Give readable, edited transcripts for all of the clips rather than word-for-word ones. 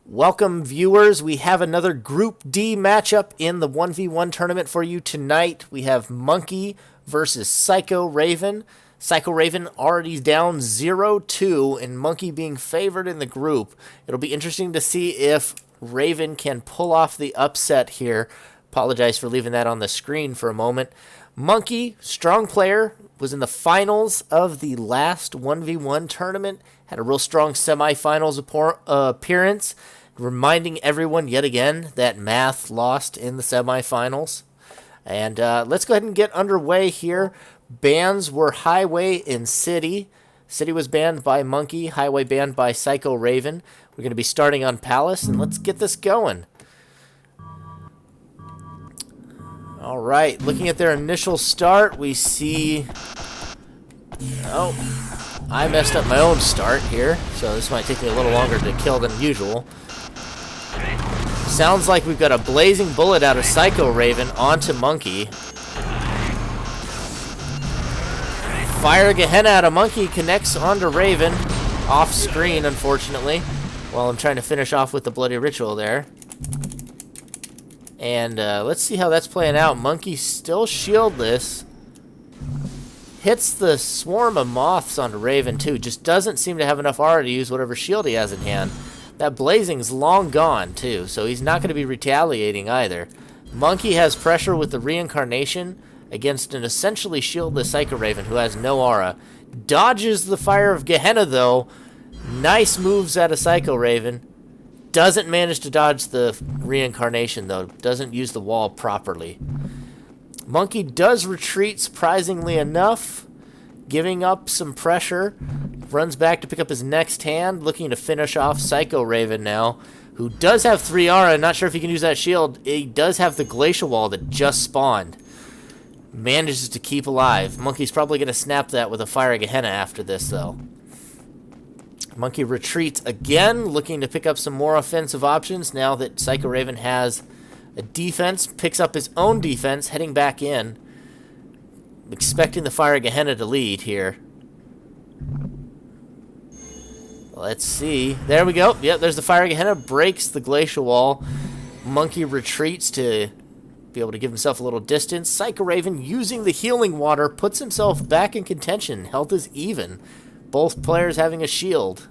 Welcome, viewers. We have another Group D matchup in the 1v1 tournament for you tonight. We have Monkey versus PsychoRaven. PsychoRaven already down 0-2, and Monkey being favored in the group. It'll be interesting to see if Raven can pull off the upset here. Apologize for leaving that on the screen for a moment. Monkey, strong player, was in the finals of the last 1v1 tournament. Had a real strong semifinals appearance, reminding everyone yet again that Math lost in the semifinals. And let's go ahead and get underway here. Bans were Highway and City. City was banned by Monkey, Highway banned by PsychoRaven. We're going to be starting on Palace, and let's get this going. All right, looking at their initial start, we see... Oh, I messed up my own start here, so this might take me a little longer to kill than usual. Sounds like we've got a blazing bullet out of PsychoRaven onto Monkey. Fire Gehenna out of Monkey connects onto Raven. Off screen, unfortunately. While I'm trying to finish off with the Bloody Ritual there. And let's see how that's playing out. Monkey still shieldless. Hits the swarm of moths onto Raven too. Just doesn't seem to have enough aura to use whatever shield he has in hand. That blazing's long gone too, so he's not going to be retaliating either. Monkey has pressure with the reincarnation against an essentially shieldless PsychoRaven who has no aura. Dodges the fire of Gehenna though. Nice moves out of PsychoRaven. Doesn't manage to dodge the reincarnation though. Doesn't use the wall properly. Monkey does retreat surprisingly enough, giving up some pressure. Runs back to pick up his next hand, looking to finish off PsychoRaven now, who does have 3 aura. Not sure if he can use that shield. He does have the glacial wall that just spawned. Manages to keep alive. Monkey's probably going to snap that with a Fire Gehenna after this though. Monkey retreats again, looking to pick up some more offensive options now that PsychoRaven has a defense. Picks up his own defense, heading back in. Expecting the Fire Gehenna to lead here. Let's see. There we go. Yep, there's the Fire Gehenna. Breaks the glacial wall. Monkey retreats to be able to give himself a little distance. PsychoRaven, using the healing water, puts himself back in contention. Health is even. Both players having a shield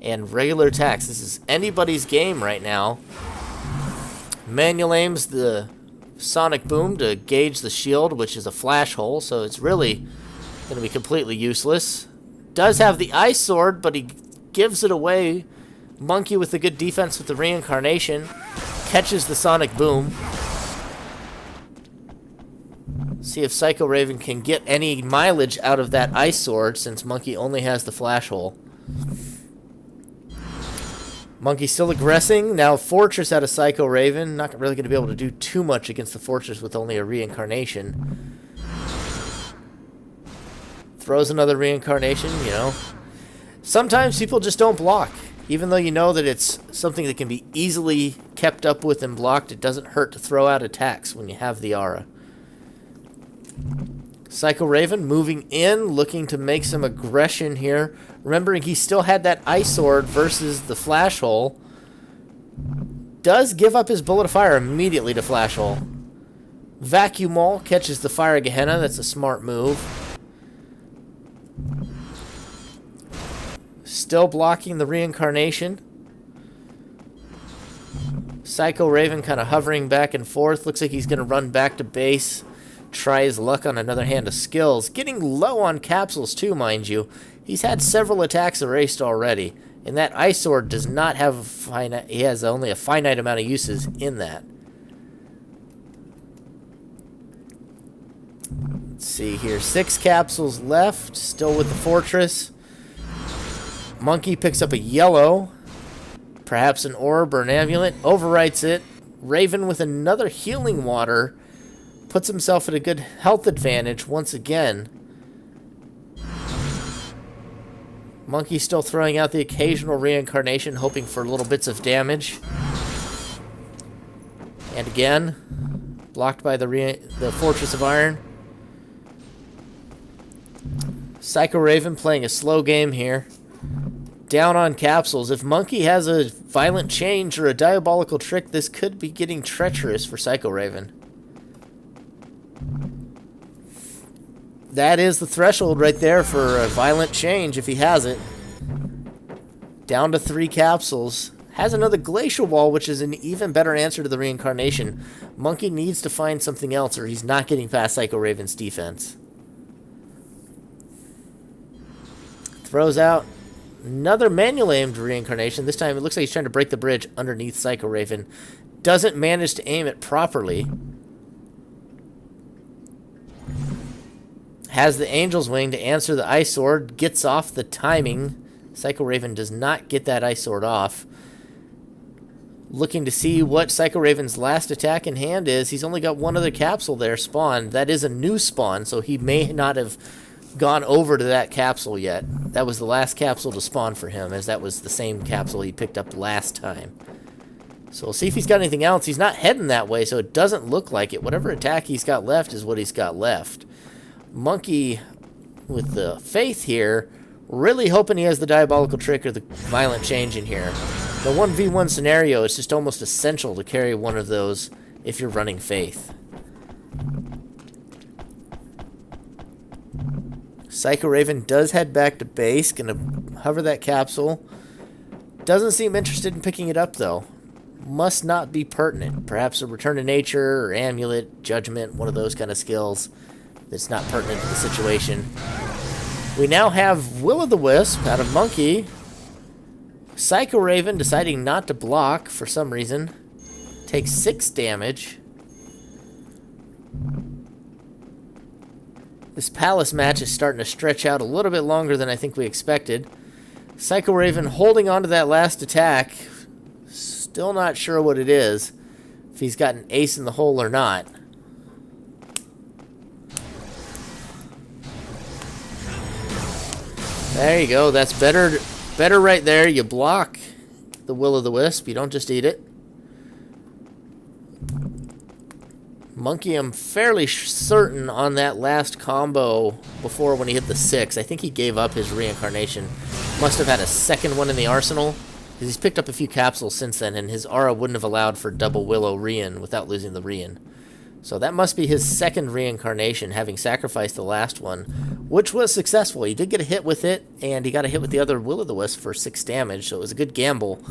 and regular attacks. This is anybody's game right now. Manual aims the sonic boom to gauge the shield, which is a flash hole, so it's really going to be completely useless. Does have the ice sword, but he gives it away. Monkey with a good defense with the reincarnation. Catches the sonic boom. See if PsychoRaven can get any mileage out of that ice sword, since Monkey only has the flash hole. Monkey still aggressing. Now Fortress out of PsychoRaven. Not really going to be able to do too much against the Fortress with only a reincarnation. Throws another reincarnation, you know. Sometimes people just don't block. Even though you know that it's something that can be easily kept up with and blocked, it doesn't hurt to throw out attacks when you have the aura. PsychoRaven moving in, looking to make some aggression here. Remembering he still had that ice sword versus the flash hole. Does give up his bullet of fire immediately to flash hole. Vacuum wall catches the Fire Gehenna. That's a smart move. Still blocking the reincarnation. PsychoRaven kind of hovering back and forth. Looks like he's going to run back to base. Try his luck on another hand of skills. Getting low on capsules too, mind you. He's had several attacks erased already. And that ice sword does not have a finite... He has only a finite amount of uses in that. Let's see here. 6 capsules left. Still with the Fortress. Monkey picks up a yellow. Perhaps an orb or an amulet. Overwrites it. Raven with another healing water. Puts himself at a good health advantage once again. Monkey still throwing out the occasional reincarnation, hoping for little bits of damage. And again, blocked by the Fortress of Iron. PsychoRaven playing a slow game here. down on capsules. If Monkey has a violent change or a diabolical trick, this could be getting treacherous for PsychoRaven. That is the threshold right there for a violent change if he has it. Down to 3 capsules. Has another glacial wall, which is an even better answer to the reincarnation. Monkey needs to find something else or he's not getting past PsychoRaven's defense. Throws out another manual aimed reincarnation. This time it looks like he's trying to break the bridge underneath PsychoRaven. Doesn't manage to aim it properly. Has the Angel's Wing to answer the Ice Sword. Gets off the timing. PsychoRaven does not get that Ice Sword off. Looking to see what PsychoRaven's last attack in hand is. He's only got one other capsule there spawned. That is a new spawn, so he may not have gone over to that capsule yet. That was the last capsule to spawn for him, as that was the same capsule he picked up last time. So we'll see if he's got anything else. He's not heading that way, so it doesn't look like it. Whatever attack he's got left is what he's got left. Monkey, with the faith here, really hoping he has the diabolical trick or the violent change in here. The 1v1 scenario is just almost essential to carry one of those if you're running faith. PsychoRaven does head back to base, gonna hover that capsule. Doesn't seem interested in picking it up though. Must not be pertinent. Perhaps a return to nature or amulet, judgment, one of those kind of skills that's not pertinent to the situation. We now have Will-o'-the-Wisp out of Monkey. PsychoRaven deciding not to block for some reason. Takes 6 damage. This Palace match is starting to stretch out a little bit longer than I think we expected. PsychoRaven holding on to that last attack. Still not sure what it is. If he's got an ace in the hole or not. There you go. That's better right there. You block the Will-o'-the-Wisp. You don't just eat it. Monkey, I'm fairly certain on that last combo before when he hit the 6. I think he gave up his reincarnation. Must have had a second one in the arsenal. Because he's picked up a few capsules since then, and his aura wouldn't have allowed for double Willow Rian without losing the Rian. So that must be his second reincarnation, having sacrificed the last one, which was successful. He did get a hit with it, and he got a hit with the other Will-o'-the-Wisp for 6 damage, so it was a good gamble.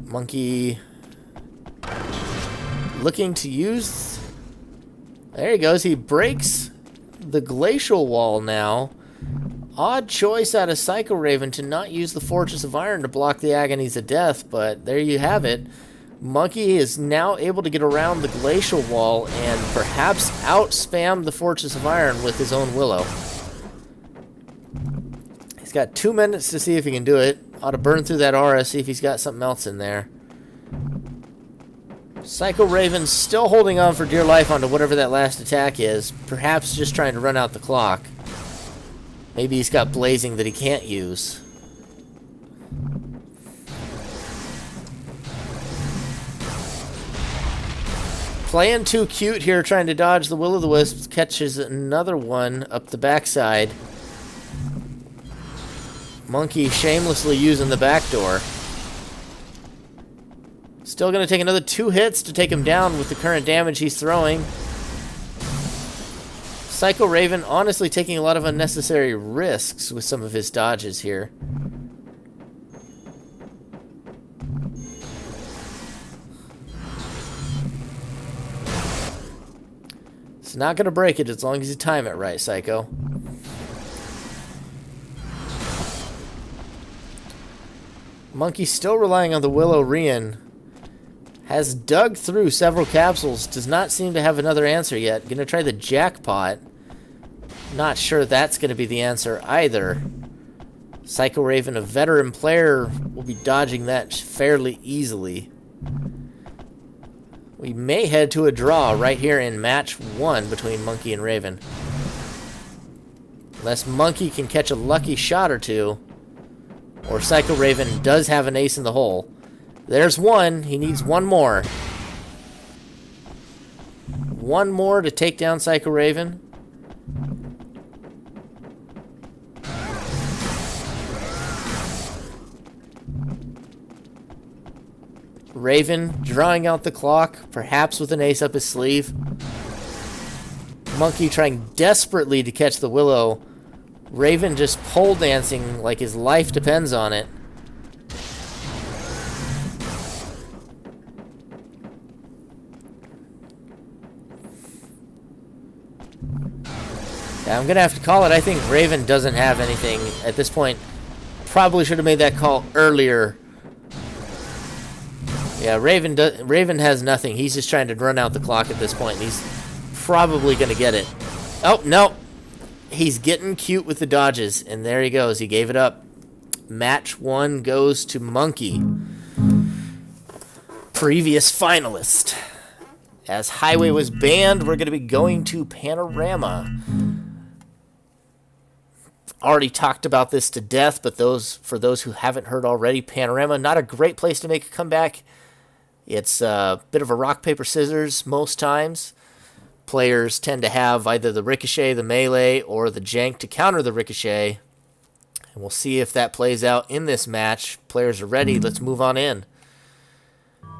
Monkey looking to use... There he goes. He breaks the glacial wall now. Odd choice out of PsychoRaven to not use the Fortress of Iron to block the Agonies of Death, but there you have it. Monkey is now able to get around the glacial wall and perhaps out-spam the Fortress of Iron with his own Willow. He's got 2 minutes to see if he can do it. Ought to burn through that aura, see if he's got something else in there. PsychoRaven's still holding on for dear life onto whatever that last attack is. Perhaps just trying to run out the clock. Maybe he's got blazing that he can't use. Playing too cute here, trying to dodge the Will-o'-the-Wisp. Catches another one up the backside. Monkey shamelessly using the back door. Still going to take another 2 hits to take him down with the current damage he's throwing. PsychoRaven honestly taking a lot of unnecessary risks with some of his dodges here. It's not going to break it as long as you time it right, Psycho. Monkey still relying on the Willow Rian. Has dug through several capsules. Does not seem to have another answer yet. Gonna try the jackpot. Not sure that's gonna be the answer either. PsychoRaven, a veteran player, will be dodging that fairly easily. We may head to a draw right here in match 1 between Monkey and Raven. Unless Monkey can catch a lucky shot or two. Or PsychoRaven does have an ace in the hole. There's one. He needs one more. One more to take down PsychoRaven. Raven drawing out the clock, perhaps with an ace up his sleeve. Monkey trying desperately to catch the willow. Raven just pole dancing like his life depends on it. Yeah, I'm going to have to call it. I think Raven doesn't have anything at this point. Probably should have made that call earlier. Yeah, Raven has nothing. He's just trying to run out the clock at this point. He's probably going to get it. Oh, no. He's getting cute with the dodges, and there he goes. He gave it up. Match 1 goes to Monkey. Previous finalist. As Highway was banned, we're going to be going to Panorama. Already talked about this to death, but for those who haven't heard already, Panorama, not a great place to make a comeback. It's a bit of a rock, paper, scissors most times. Players tend to have either the ricochet, the melee, or the jank to counter the ricochet. And we'll see if that plays out in this match. Players are ready. Let's move on in.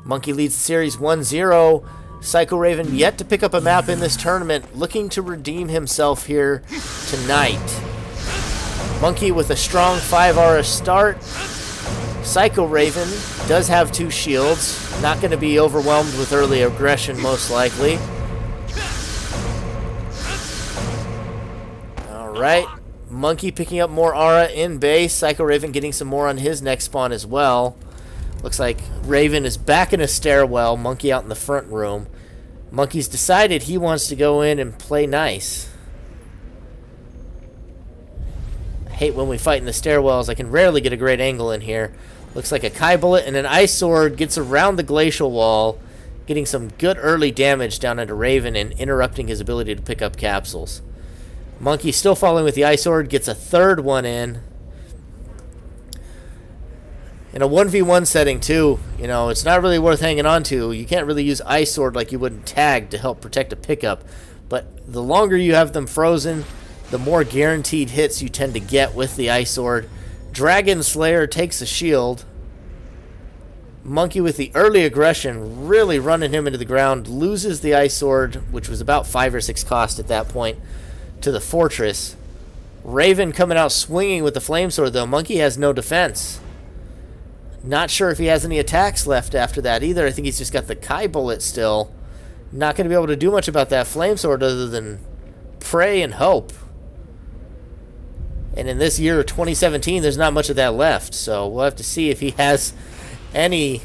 Monkey leads the series 1-0. PsychoRaven yet to pick up a map in this tournament, looking to redeem himself here tonight. Monkey with a strong 5 start. PsychoRaven does have 2 shields. Not going to be overwhelmed with early aggression, most likely. Alright. Monkey picking up more aura in base. PsychoRaven getting some more on his next spawn as well. Looks like Raven is back in a stairwell. Monkey out in the front room. Monkey's decided he wants to go in and play nice. I hate when we fight in the stairwells. I can rarely get a great angle in here. Looks like a Kai Bullet and an Ice Sword gets around the glacial wall, getting some good early damage down into Raven and interrupting his ability to pick up capsules. Monkey still following with the Ice Sword, gets a third one in. In a 1v1 setting, too, you know, it's not really worth hanging on to. You can't really use Ice Sword like you would in Tag to help protect a pickup. But the longer you have them frozen, the more guaranteed hits you tend to get with the Ice Sword. Dragon Slayer takes a shield. Monkey with the early aggression, really running him into the ground, loses the Ice Sword, which was about 5 or 6 cost at that point, to the Fortress. Raven coming out swinging with the Flame Sword, though. Monkey has no defense. Not sure if he has any attacks left after that either. I think he's just got the Kai Bullet still. Not going to be able to do much about that Flame Sword other than pray and hope. And in this year of 2017, there's not much of that left. So we'll have to see if he has any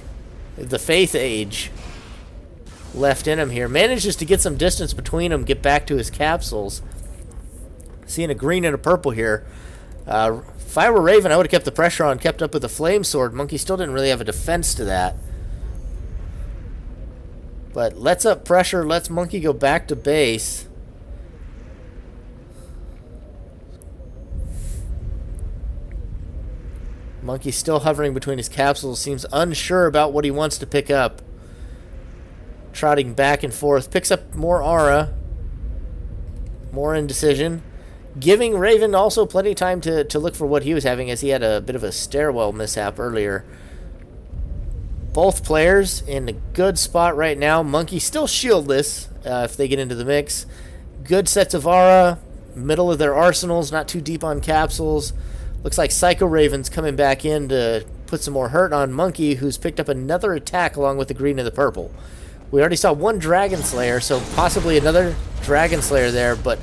of the Faith Age left in him here. Manages to get some distance between them, get back to his capsules. Seeing a green and a purple here. If I were Raven, I would have kept the pressure on, kept up with the Flame Sword. Monkey still didn't really have a defense to that. But lets up pressure, lets Monkey go back to base. Monkey still hovering between his capsules, seems unsure about what he wants to pick up. Trotting back and forth, picks up more aura. More indecision. Giving Raven also plenty of time to look for what he was having, as he had a bit of a stairwell mishap earlier. Both players in a good spot right now. Monkey still shieldless if they get into the mix. Good sets of aura. Middle of their arsenals, not too deep on capsules. Looks like PsychoRaven's coming back in to put some more hurt on Monkey, who's picked up another attack along with the green and the purple. We already saw one Dragon Slayer, so possibly another Dragon Slayer there, but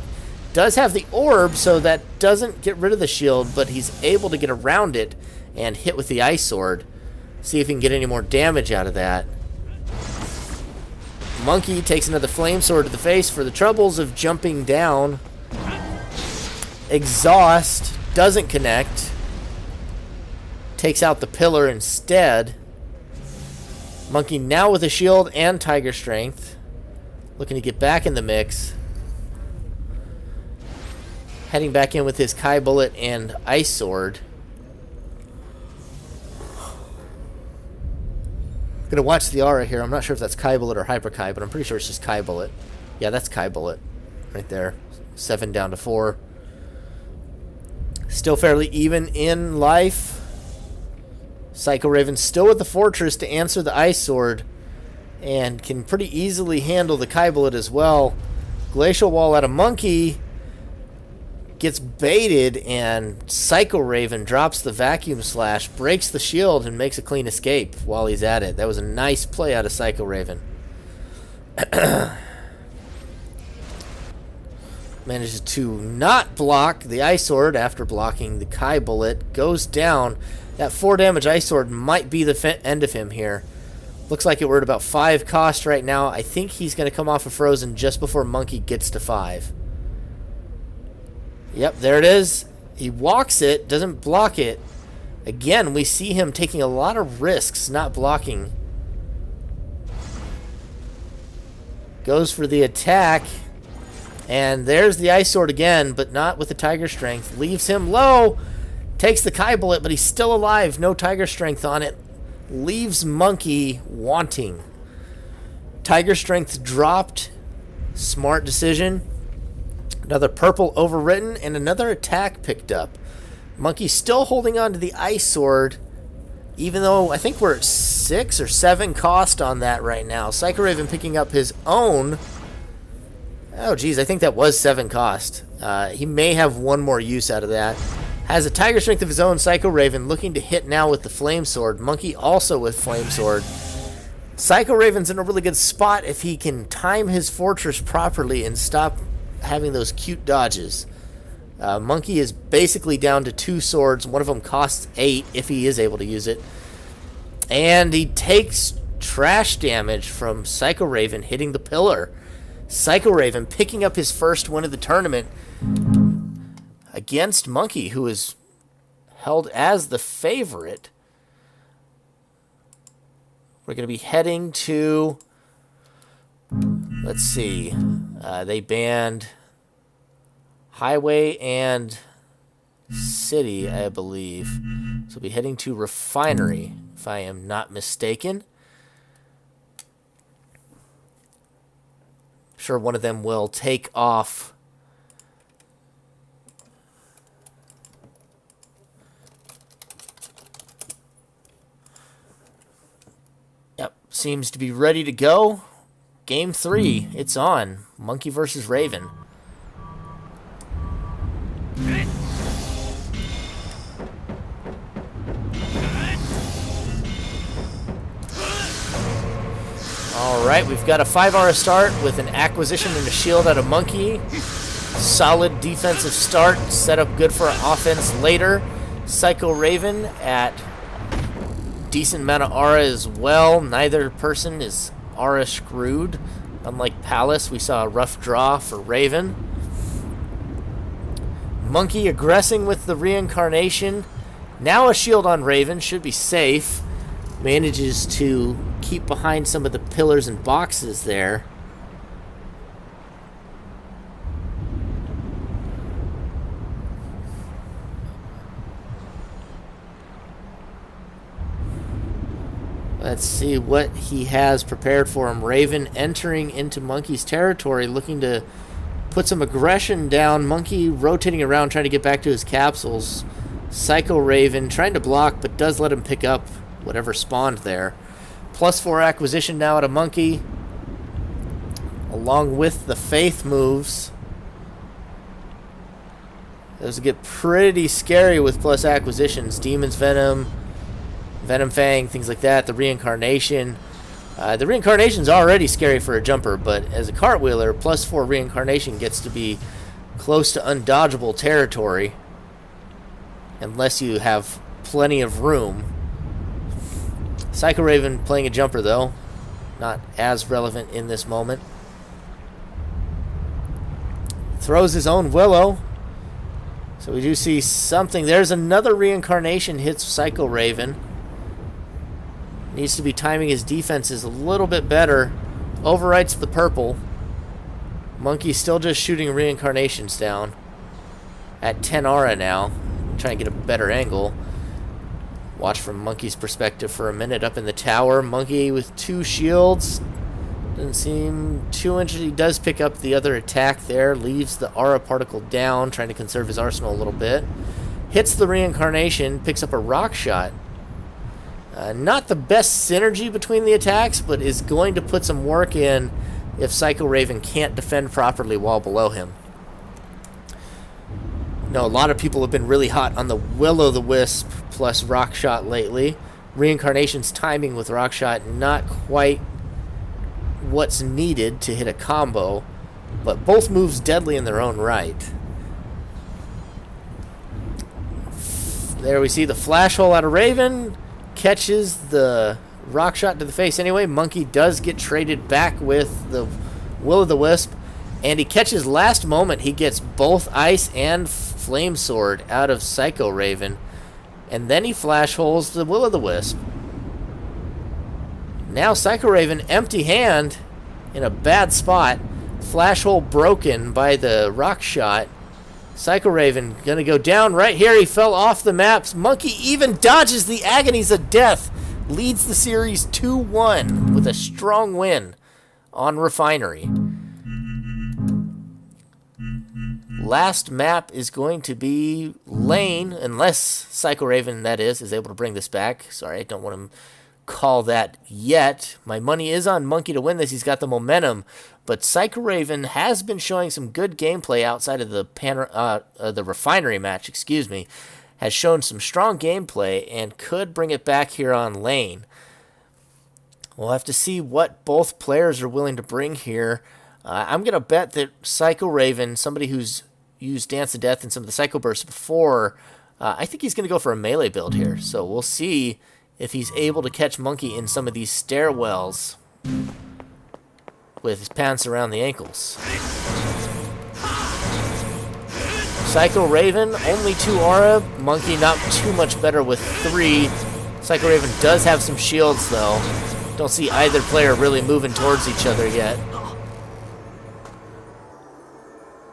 does have the orb, so that doesn't get rid of the shield, but he's able to get around it and hit with the Ice Sword. See if he can get any more damage out of that. Monkey takes another Flame Sword to the face for the troubles of jumping down. Exhaust doesn't connect. Takes out the pillar instead. Monkey now with a shield and Tiger Strength. Looking to get back in the mix. Heading back in with his Kai Bullet and Ice Sword. I'm gonna watch the aura here. I'm not sure if that's Kai Bullet or Hyper Kai, but I'm pretty sure it's just Kai Bullet. Yeah, that's Kai Bullet. Right there. 7 down to 4. Still fairly even in life. PsychoRaven still with the Fortress to answer the Ice Sword, and can pretty easily handle the Kai Bullet as well. Glacial Wall out of Monkey gets baited, and PsychoRaven drops the Vacuum Slash, breaks the shield, and makes a clean escape while he's at it. That was a nice play out of PsychoRaven. Manages to not block the Ice Sword after blocking the Kai Bullet. Goes down. That 4 damage Ice Sword might be the end of him here. Looks like we're at about 5 cost right now. I think he's going to come off of Frozen just before Monkey gets to 5. Yep, there it is. He walks it, doesn't block it. Again, we see him taking a lot of risks not blocking. Goes for the attack. And there's the Ice Sword again, but not with the Tiger Strength. Leaves him low. Takes the Kai Bullet, but he's still alive. No Tiger Strength on it. Leaves Monkey wanting. Tiger Strength dropped. Smart decision. Another purple overwritten, and another attack picked up. Monkey still holding on to the Ice Sword, even though I think we're at 6 or 7 cost on that right now. PsychoRaven picking up his own. Oh, geez, I think that was 7 cost. He may have one more use out of that. Has a Tiger Strength of his own. PsychoRaven looking to hit now with the Flame Sword. Monkey also with Flame Sword. PsychoRaven's in a really good spot if he can time his Fortress properly and stop having those cute dodges. Monkey is basically down to 2 swords. One of them costs 8 if he is able to use it. And he takes trash damage from PsychoRaven hitting the pillar. PsychoRaven picking up his first win of the tournament against Monkey, who is held as the favorite. We're going to be heading to, let's see, they banned Highway and City, I believe. So we'll be heading to Refinery, if I am not mistaken. I'm sure one of them will take off. Yep, seems to be ready to go. Game 3, it's on. Monkey versus Raven. Alright, we've got a 5-hour start with an acquisition and a shield out of Monkey. Solid defensive start, set up good for offense later. PsychoRaven at decent amount of aura as well. Neither person is aura screwed. Unlike Palace, we saw a rough draw for Raven. Monkey aggressing with the reincarnation. Now a shield on Raven, should be safe. Manages to keep behind some of the pillars and boxes there. Let's see what he has prepared for him. Raven entering into Monkey's territory, looking to put some aggression down. Monkey rotating around, trying to get back to his capsules. PsychoRaven trying to block, but does let him pick up whatever spawned there. +4 acquisition now out of Monkey, along with the Faith moves. Those get pretty scary with plus acquisitions. Demon's Venom, Venom Fang, things like that. The Reincarnation. The Reincarnation's already scary for a jumper, but as a cartwheeler, +4 Reincarnation gets to be close to undodgeable territory. Unless you have plenty of room. PsychoRaven playing a jumper, though. Not as relevant in this moment. Throws his own Willow. So we do see something. There's another Reincarnation hits PsychoRaven. Needs to be timing his defenses a little bit better. Overwrites the purple. Monkey's still just shooting Reincarnations down. At 10 aura now. Trying to get a better angle. Watch from Monkey's perspective for a minute up in the tower. Monkey with 2 shields. Doesn't seem too interested. He does pick up the other attack there. Leaves the aura particle down, trying to conserve his arsenal a little bit. Hits the Reincarnation. Picks up a rock shot. Not the best synergy between the attacks, but is going to put some work in if PsychoRaven can't defend properly while below him. A lot of people have been really hot on the Will-O-the-Wisp plus Rockshot lately. Reincarnation's timing with Rockshot not quite what's needed to hit a combo, but both moves deadly in their own right. There we see the flash hole out of Raven. Catches the Rockshot to the face anyway. Monkey does get traded back with the Will-O-the-Wisp. And he catches last moment. He gets both Ice and Flame Sword out of PsychoRaven. And then he flash holes the Will-O-the-Wisp. Now PsychoRaven empty hand in a bad spot. Flash hole broken by the Rockshot. PsychoRaven gonna go down right here. He fell off the maps. Monkey even dodges the agonies of death. Leads the series 2-1 with a strong win on Refinery. Last map is going to be Lane, unless PsychoRaven, that is able to bring this back. Sorry, I don't want to call that yet. My money is on Monkey to win this. He's got the momentum. But PsychoRaven has been showing some good gameplay outside of the Refinery match, has shown some strong gameplay and could bring it back here on Lane. We'll have to see what both players are willing to bring here. I'm going to bet that PsychoRaven, somebody who's used Dance of Death in some of the Psycho Bursts before, I think he's going to go for a melee build here. So we'll see if he's able to catch Monkey in some of these stairwells with his pants around the ankles. PsychoRaven, only 2 aura. Monkey not too much better with 3. PsychoRaven does have some shields, though. Don't see either player really moving towards each other yet.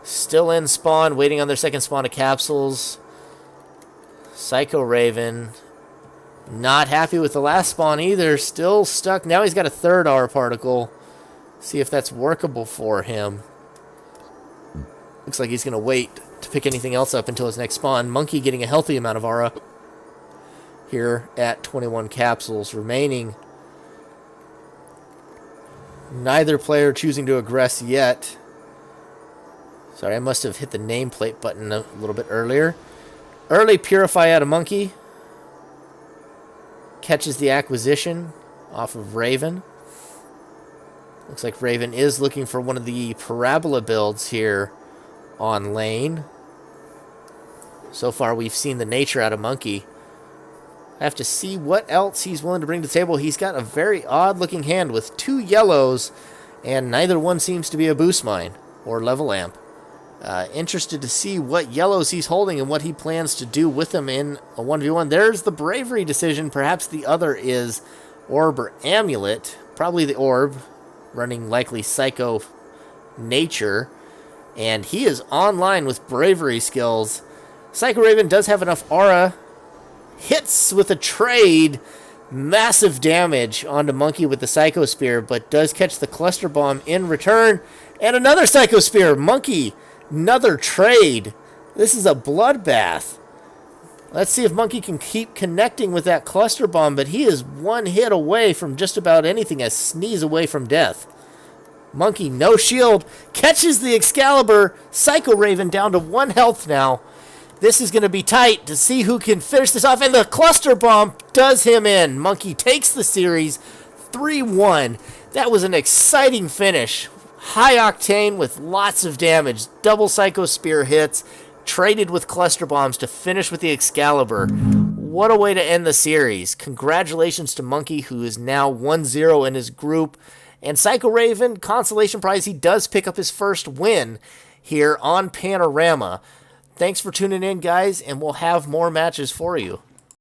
Still in spawn, waiting on their second spawn of capsules. PsychoRaven not happy with the last spawn either. Still stuck. Now he's got a 3rd aura particle. See if that's workable for him. Looks like he's going to wait to pick anything else up until his next spawn. Monkey getting a healthy amount of aura here at 21 capsules remaining. Neither player choosing to aggress yet. Sorry, I must have hit the nameplate button a little bit earlier. Early Purify out of Monkey. Catches the acquisition off of Raven. Looks like Raven is looking for one of the Parabola builds here on Lane. So far, we've seen the nature out of Monkey. I have to see what else he's willing to bring to the table. He's got a very odd-looking hand with 2 yellows, and neither one seems to be a boost mine or level amp. Interested to see what yellows he's holding and what he plans to do with them in a 1v1. There's the Bravery decision. Perhaps the other is Orb or Amulet. Probably the Orb, running likely Psycho nature. And he is online with Bravery skills. PsychoRaven does have enough aura. Hits with a trade. Massive damage onto Monkey with the Psycho Spear, but does catch the Cluster Bomb in return. And another Psycho Spear. Monkey, another trade. This is a bloodbath. Let's see if Monkey can keep connecting with that Cluster Bomb, but he is 1 hit away from just about anything, a sneeze away from death. Monkey, no shield, catches the Excalibur. PsychoRaven down to 1 health now. This is going to be tight to see who can finish this off, and the Cluster Bomb does him in. Monkey takes the series 3-1. That was an exciting finish. High octane with lots of damage. Double Psycho Spear hits, traded with Cluster Bombs to finish with the Excalibur. What a way to end the series. Congratulations to Monkey, who is now 1-0 in his group. And PsychoRaven, consolation prize, he does pick up his first win here on Panorama. Thanks for tuning in, guys, and we'll have more matches for you.